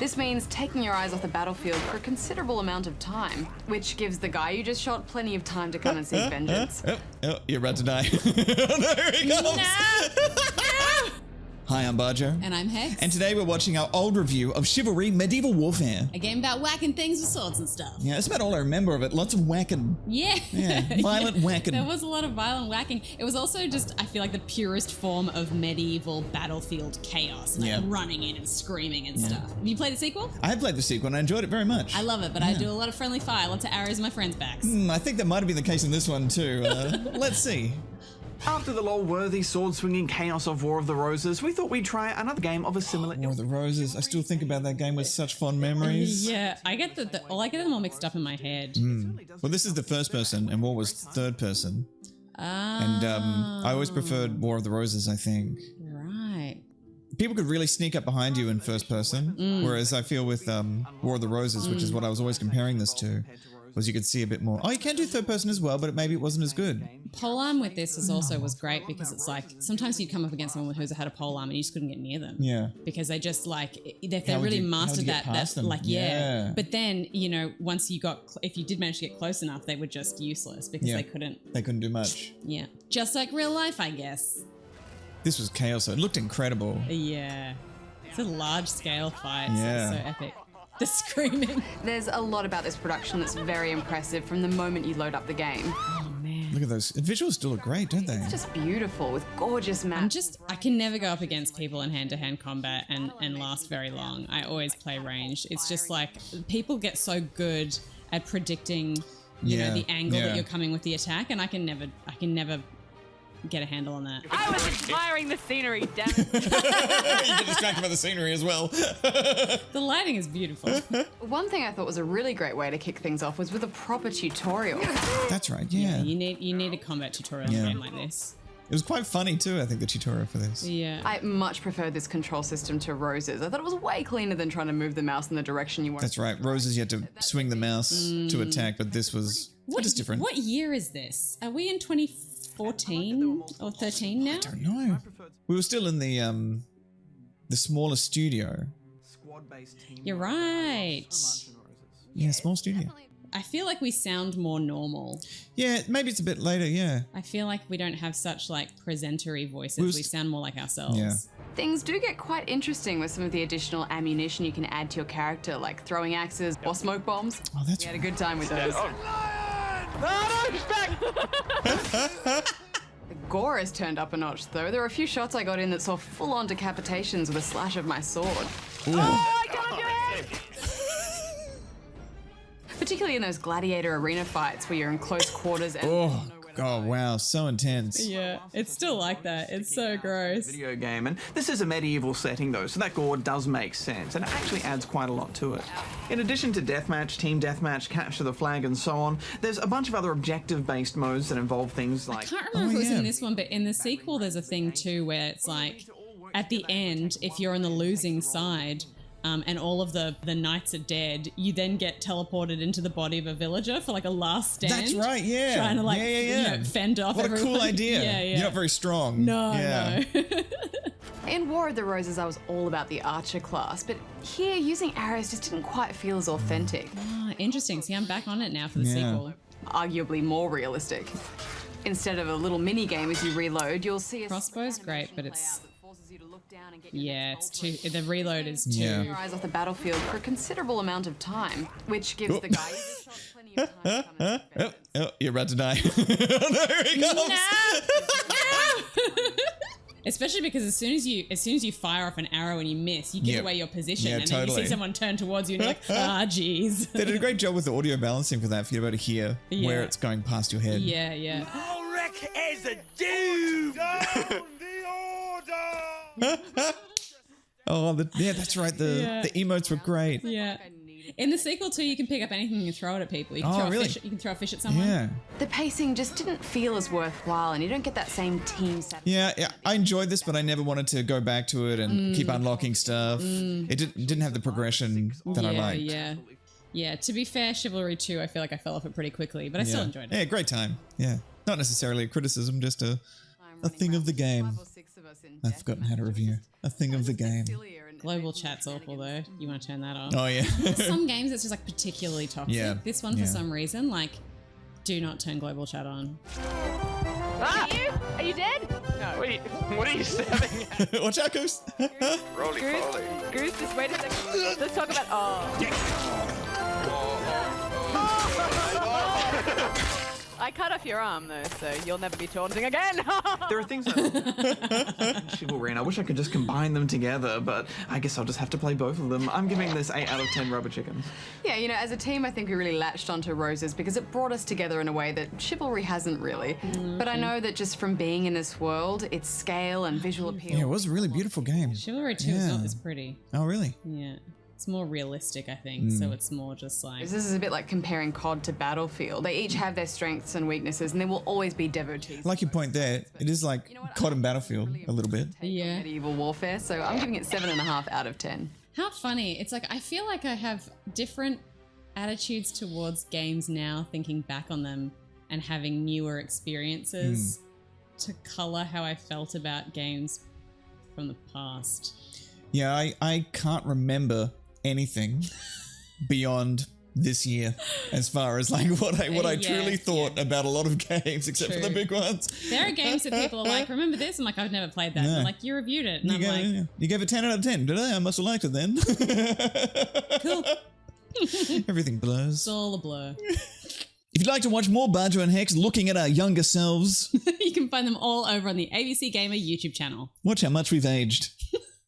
This means taking your eyes off the battlefield for a considerable amount of time, which gives the guy you just shot plenty of time to come and seek vengeance. Oh, you're about to die. There he comes. No! Hi, I'm Bajo. And I'm Hex. And today we're watching our old review of Chivalry Medieval Warfare. A game about whacking things with swords and stuff. Yeah, that's about all I remember of it. Lots of whacking. Yeah. Yeah, violent whacking. There was a lot of violent whacking. It was also just, I feel like, the purest form of medieval battlefield chaos. Like running in and screaming and stuff. Have you played the sequel? I have played the sequel and I enjoyed it very much. I love it, but I do a lot of friendly fire, lots of arrows in my friends' backs. I think that might have been the case in this one too. Let's see. After the lol-worthy sword-swinging chaos of War of the Roses, we thought we'd try another game of a similar... War of the Roses. I still think about that game with such fond memories. Yeah, I get them all mixed up in my head. Well, this is the first person and War was third person. And I always preferred War of the Roses, I think. Right. People could really sneak up behind you in first person, whereas I feel with War of the Roses, which is what I was always comparing this to, was you could see a bit more. Oh, you can do third person as well, but maybe it wasn't as good. Polearm with this was great because it's like sometimes you'd come up against someone who's had a polearm and you just couldn't get near them. Yeah. Because they just like they really mastered that. But then if you did manage to get close enough, they were just useless because they couldn't do much. Yeah. Just like real life, I guess. This was chaos. It looked incredible. Yeah. It's a large scale fight. Yeah. So epic. The screaming. There's a lot about this production that's very impressive from the moment you load up the game. Oh man. Look at those. The visuals still look great, don't they? It's just beautiful with gorgeous maps. I can never go up against people in hand-to-hand combat and last very long. I always play ranged. It's just like people get so good at predicting you know, the angle that you're coming with the attack, and I can never get a handle on that. I was admiring the scenery, damn it. You get distracted by the scenery as well. The lighting is beautiful. One thing I thought was a really great way to kick things off was with a proper tutorial. That's right, yeah. You need a combat tutorial in a game like this. It was quite funny too, I think, the tutorial for this. Yeah. I much preferred this control system to Rose's. I thought it was way cleaner than trying to move the mouse in the direction you want. That's right. Rose's you had to swing the mouse to attack, but this was just different. What year is this? Are we in 2014 or 13 now? I don't know. We were still in the smaller studio. You're right. Yeah, small studio. I feel like we sound more normal. Yeah, maybe it's a bit later, yeah. I feel like we don't have such like presentery voices. We sound more like ourselves. Yeah. Things do get quite interesting with some of the additional ammunition you can add to your character, like throwing axes or smoke bombs. Oh, that's We had a good time with those. The gore has turned up a notch, though. There were a few shots I got in that saw full-on decapitations with a slash of my sword. Ooh. Oh, I got your head! Particularly in those gladiator arena fights where you're in close quarters and... Oh, God, wow, so intense. Yeah, it's still like that. It's so gross. Video game, and this is a medieval setting though, so that gore does make sense, and it actually adds quite a lot to it. In addition to deathmatch, team deathmatch, capture the flag, and so on, there's a bunch of other objective-based modes that involve things like... I can't remember if it was in this one, but in the sequel there's a thing too where it's like, at the end, if you're on the losing side, and all of the knights are dead, you then get teleported into the body of a villager for like a last stand. That's right, yeah. Trying to like You know, fend off everyone. What a cool idea. Yeah. You're not very strong. No. In War of the Roses, I was all about the archer class, but here, using arrows just didn't quite feel as authentic. Ah, interesting. See, I'm back on it now for the sequel. Arguably more realistic. Instead of a little mini game as you reload, you'll see a Crossbow's great, but it's... it's too... The reload is too... Taking your eyes off the battlefield for a considerable amount of time, which gives the guy who just shot plenty of time to come and seek vengeance. Oh, you're about to die. There he comes. Especially because as soon as you fire off an arrow and you miss, you give away your position, and then you see someone turn towards you and you're like, ah, jeez. They did a great job with the audio balancing for that, for you to be able to hear where it's going past your head. Yeah. Ulrich is a dude! Down the order! Oh, that's right. The emotes were great. Yeah. In the sequel too, you can pick up anything and throw it at people. You can you can throw a fish at someone. Yeah. The pacing just didn't feel as worthwhile, and you don't get that same team satisfaction. Yeah, I enjoyed this, but I never wanted to go back to it and keep unlocking stuff. It didn't have the progression that I liked. Yeah, to be fair, Chivalry 2, I feel like I fell off it pretty quickly, but I still enjoyed it. Yeah, great time. Yeah. Not necessarily a criticism, just a thing of the game. I've forgotten how to review. A thing of the game. Global chat's awful though. You want to turn that off? Oh yeah. Some games it's just like particularly toxic. Yeah. This one for some reason, like, do not turn global chat on. Ah! Are you dead? No. Wait, what are you stabbing at? Watch out, Goose. Roly poly. Goose, just wait a second. Let's talk about. I cut off your arm though, so you'll never be taunting again. There are things that Chivalry, and I wish I could just combine them together, but I guess I'll just have to play both of them. I'm giving this 8 out of 10 rubber chickens. Yeah, you know, as a team, I think we really latched onto Roses because it brought us together in a way that Chivalry hasn't really. But I know that just from being in this world, its scale and visual appeal. Yeah, it was a really beautiful game. Chivalry 2 is not as pretty. Oh, really? Yeah. It's more realistic, I think, so it's more just like... This is a bit like comparing COD to Battlefield. They each have their strengths and weaknesses, and there will always be devotees. Like your point there, it is like COD and Battlefield a little bit. Yeah. Medieval warfare, so I'm giving it 7.5 out of 10. How funny. It's like, I feel like I have different attitudes towards games now, thinking back on them and having newer experiences to color how I felt about games from the past. Yeah, I can't remember anything beyond this year as far as like what I truly thought about a lot of games except for the big ones. There are games that people are like, remember this? I'm like, I've never played that. They're like, you reviewed it. And you gave it 10 out of 10, did I? I must have liked it then. Cool. Everything blurs. It's all a blur. If you'd like to watch more Bajo and Hex looking at our younger selves, you can find them all over on the ABC Gamer YouTube channel. Watch how much we've aged.